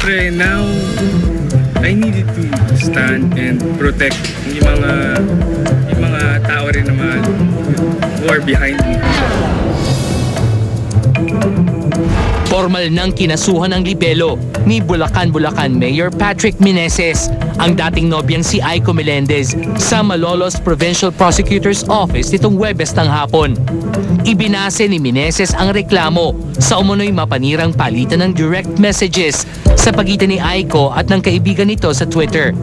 syempre, now, I needed to stand and protect yung mga tao rin naman who are behind me. Formal nang kinasuhan ng libelo ni Bulacan Mayor Patrick Meneses ang dating nobyang si Aiko Melendez sa Malolos Provincial Prosecutor's Office nitong Huwebes ng hapon. Ibinase ni Meneses ang reklamo sa umunoy mapanirang palitan ng direct messages sa pagitan ni Aiko at ng kaibigan nito sa Twitter.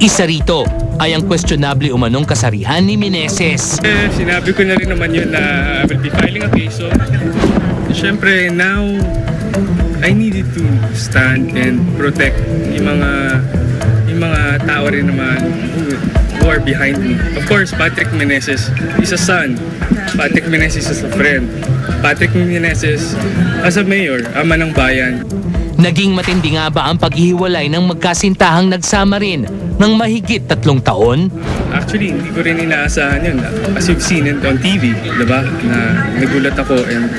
Isa rito ay ang questionable umanong kasarian ni Meneses. Sinabi ko na rin naman yun na I will be filing a case. So, syempre, now, I needed to stand and protect yung mga tao rin naman who are behind me. Of course, Patrick Meneses is a son. Patrick Meneses is a friend. Patrick Meneses as a mayor, ama ng bayan. Naging matindi nga ba ang paghihiwalay ng magkasintahang nagsama rin ng mahigit 3 taon? Actually, hindi ko rin inaasahan yun. As you've seen it on TV, diba? Na nagulat ako and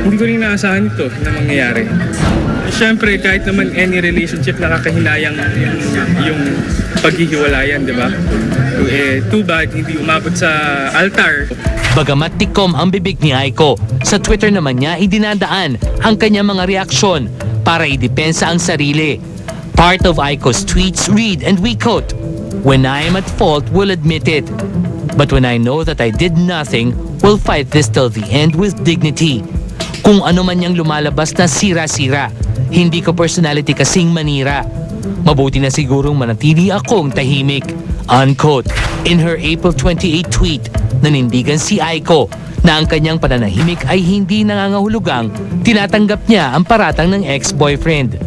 hindi ko rin inaasahan ito na mangyayari. Siyempre, kahit naman any relationship, nakakahinayang yung paghihiwalayan, diba? Too bad, hindi umabot sa altar. Bagamat tikom ang bibig ni Aiko, sa Twitter naman niya idinadaan ang kanyang mga reaksyon para idepensa ang sarili. Part of Aiko's tweets read, and we quote, "When I am at fault, will admit it. But when I know that I did nothing, will fight this till the end with dignity." Kung ano man niyang lumalabas na sira-sira, hindi ko personality kasing manira. Mabuti na sigurong manatili akong tahimik. Unquote. In her April 28 tweet, nanindigan si Aiko na ang kanyang pananahimik ay hindi nangangahulugang tinatanggap niya ang paratang ng ex-boyfriend.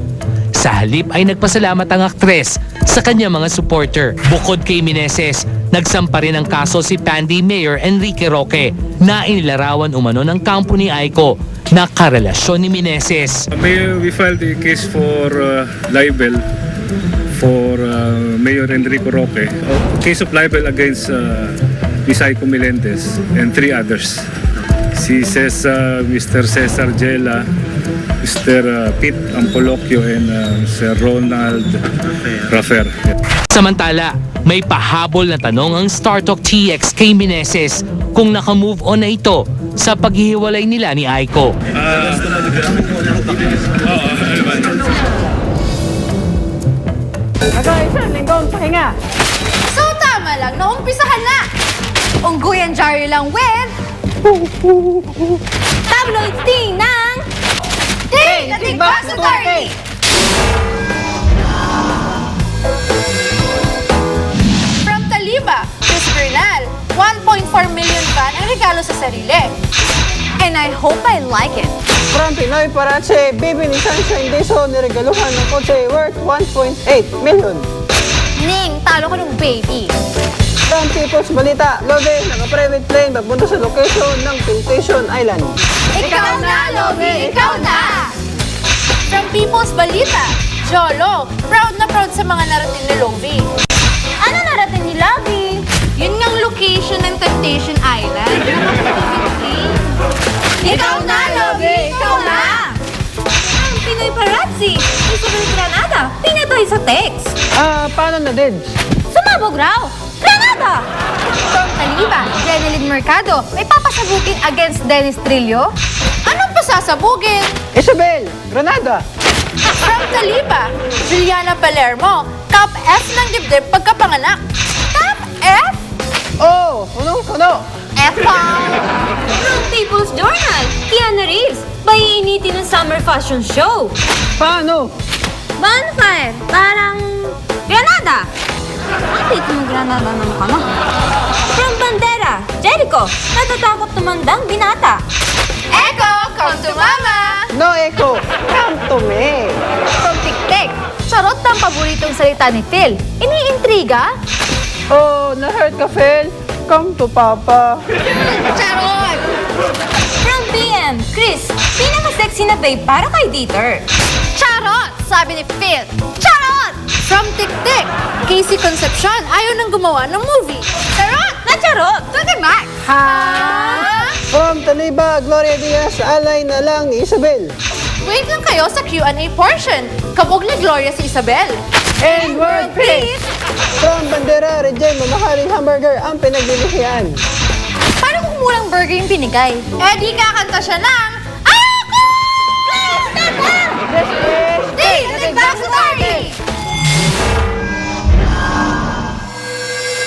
Sa halip ay nagpasalamat ang aktres sa kanyang mga supporter. Bukod kay Meneses, nagsampa rin ng kaso si Pandy Mayor Enrique Roque na inilarawan umano ng kampo ni Aiko na karelasyon ni Meneses. We filed a case for libel for Mayor Enrique Roque. A case of libel against Miss Aiko Melendez and 3 others. Si Mr. Cesar Jela, Mr. Pete Ampolocchio, and Sir Ronald Raffer. Samantala, may pahabol na tanong ang StarTalk TX kay Meneses kung naka-move on na ito sa paghihiwalay nila ni Aiko. Isang linggong pahinga. So tama lang, naumpisahan na! Unggoy ang Jari lang with tabloid ting ng Ting na Tigbaks Authority! From Taliba, Chris Bernal, 1.4 million van ang regalo sa sarili. And I hope I like it. From Pinoy Paratse, Bibi ni Sunshine Deso niregaluhan ng kotse worth 1.8 million. Ning, talo ko ng baby. From People's Balita, Love, naka-private plane papunta sa location ng Temptation Island. Ikaw na, Lovie! Ikaw na! From People's Balita, Jolo, proud na proud sa mga narating ni Lovie. Ano narating ni Lovie? Yun ngang location ng Temptation Island. Ikaw na, Lovie! Ikaw na! Ang Pinoy Parazzi, Isabel Granada, pinatoy sa text. Paano na, Deds? Sumabog raw! Granada! From Taliba, Jeneline Mercado, may papasabugin against Dennis Trillo? Anong pasasabugin? Isabel, Granada. From Taliba, Juliana Palermo, Cup F ng dibdib pagkapanganak. Cup F? Oh, punong-puno. F pa! From People's Journal, Keanu Reeves, baiinitin ng summer fashion show. Paano? Bonfire, parang Granada. Bakit mo Granada naman ka no? From Bandera, Jericho, natatakot tumandang binata. Echo, come to mama! No echo. Come to me. From Tik-Tik, charot ng paboritong salita ni Phil. Iniintriga? Oh, na-hurt ka, Phil? Come to Papa. Charot! From BM, Chris, pinaka-sexy na babe para kay Dieter. Charot! Sabi ni Phil. Charot! From Tik-Tik, Casey Concepcion ayaw nang gumawa ng movie. Charot! Na charot! Tuti Mac! Ha? From Taliba, Gloria Diaz, alay na lang ni Isabel. Wait lang kayo sa Q&A portion. Kabog na Gloria si Isabel. And world peace! From Bandera, Regeno, Makaling Hamburger ang pinaglilihian. Paano kung murang burger yung pinigay? Eh di kakanta siya ng Ako! Yes, please! Stay! Nagbagsatory!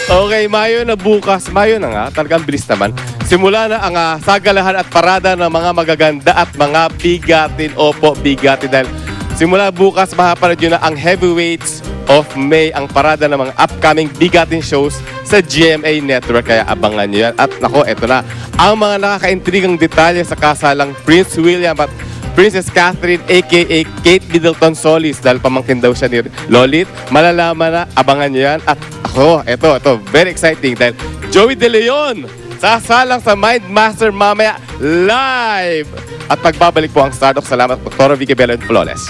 Okay, Mayo na bukas. Mayo na nga, talagang bilis naman. Simula na ang sagalahan at parada ng mga magaganda at mga bigatin. Opo, bigatin. Dahil simula bukas, mahapanood nyo na ang Heavyweights of May, ang parada ng mga upcoming bigatin shows sa GMA Network. Kaya abangan nyo yan. At nako, eto na. Ang mga nakakaintrigang detalye sa kasalang Prince William at Princess Catherine aka Kate Middleton Solis dahil pamangkin daw siya ni Lolit. Malalaman na, abangan nyo yan. At ako, eto, very exciting dahil Joey De Leon sasalang sa Mindmaster mamaya live. At pagbabalik po ang Stardog. Salamat po, Toro Vigabella and Flawless.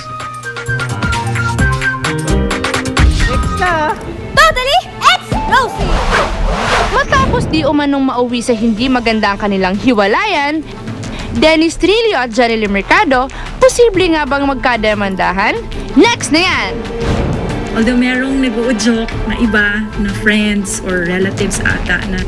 Next na! Totally explosive! Matapos di umanong mauwi sa hindi maganda ang kanilang hiwalayan, Dennis Trillo at Janelle Mercado, posible nga bang magkadamandahan? Next na yan! Although merong nag-o-joke na iba na friends or relatives ata na